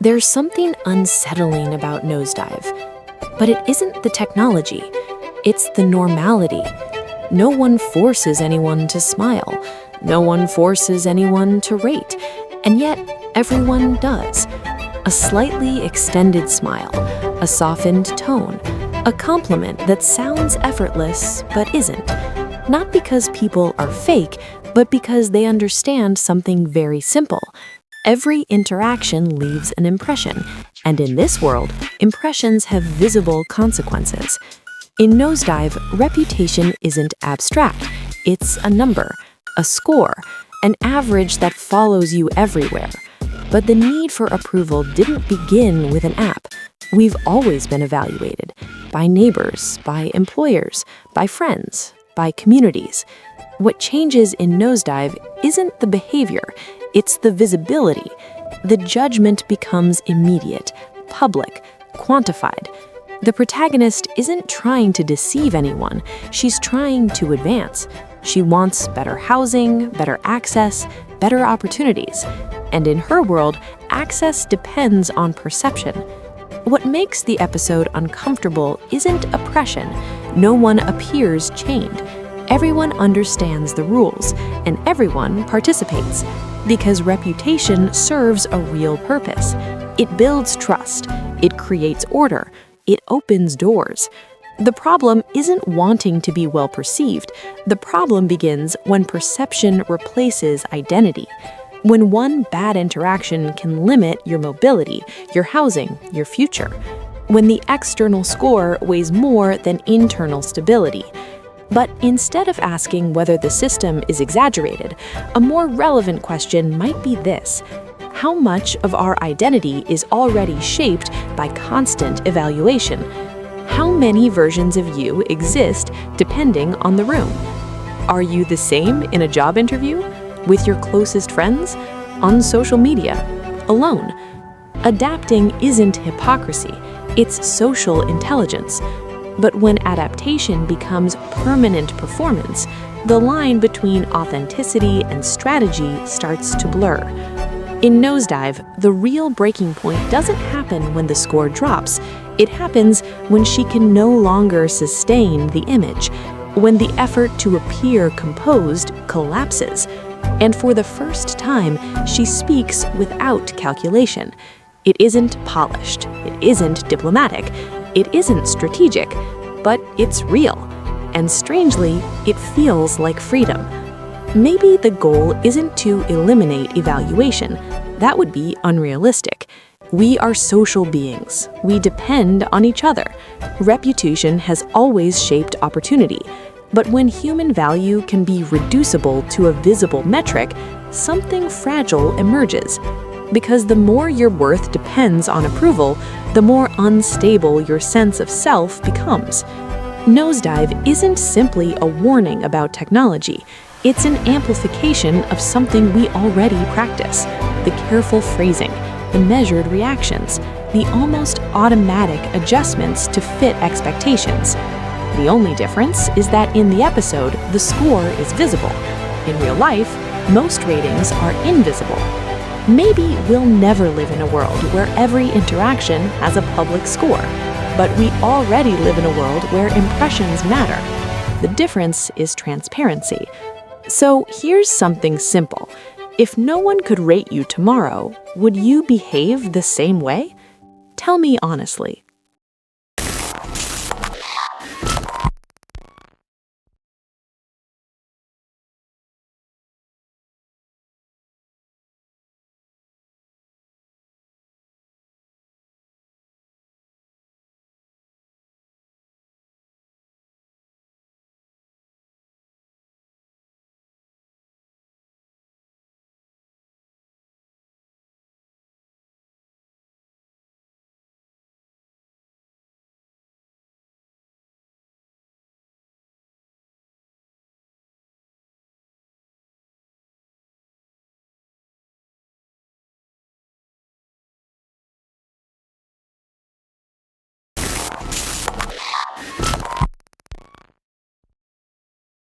There's something unsettling about Nosedive, but it isn't the technology, it's the normality. No one forces anyone to smile, no one forces anyone to rate, and yet everyone does. A slightly extended smile, a softened tone, a compliment that sounds effortless but isn't. Not because people are fake, but because they understand something very simple. Every interaction leaves an impression, and in this world, impressions have visible consequences. In Nosedive, reputation isn't abstract. It's a number, a score, an average that follows you everywhere. But the need for approval didn't begin with an app. We've always been evaluated by neighbors, by employers, by friends, by communities. What changes in Nosedive isn't the behavior, it's the visibility. The judgment becomes immediate, public, quantified. The protagonist isn't trying to deceive anyone, she's trying to advance. She wants better housing, better access, better opportunities. And in her world, access depends on perception. What makes the episode uncomfortable isn't oppression. No one appears chained. Everyone understands the rules, and everyone participates. Because reputation serves a real purpose. It builds trust, it creates order, it opens doors. The problem isn't wanting to be well perceived. The problem begins when perception replaces identity. When one bad interaction can limit your mobility, your housing, your future. When the external score weighs more than internal stability. But instead of asking whether the system is exaggerated, a more relevant question might be this: how much of our identity is already shaped by constant evaluation? How many versions of you exist depending on the room? Are you the same in a job interview, with your closest friends, on social media, alone? Adapting isn't hypocrisy, it's social intelligence. But when adaptation becomes permanent performance, the line between authenticity and strategy starts to blur. In Nosedive, the real breaking point doesn't happen when the score drops. It happens when she can no longer sustain the image, when the effort to appear composed collapses. And for the first time, she speaks without calculation. It isn't polished, it isn't diplomatic, it isn't strategic, but it's real. And strangely, it feels like freedom. Maybe the goal isn't to eliminate evaluation. That would be unrealistic. We are social beings. We depend on each other. Reputation has always shaped opportunity. But when human value can be reducible to a visible metric, something fragile emerges. Because the more your worth depends on approval, the more unstable your sense of self becomes. Nosedive isn't simply a warning about technology. It's an amplification of something we already practice: the careful phrasing, the measured reactions, the almost automatic adjustments to fit expectations. The only difference is that in the episode, the score is visible. In real life, most ratings are invisible. Maybe we'll never live in a world where every interaction has a public score, but we already live in a world where impressions matter. The difference is transparency. So here's something simple. If no one could rate you tomorrow, would you behave the same way? Tell me honestly.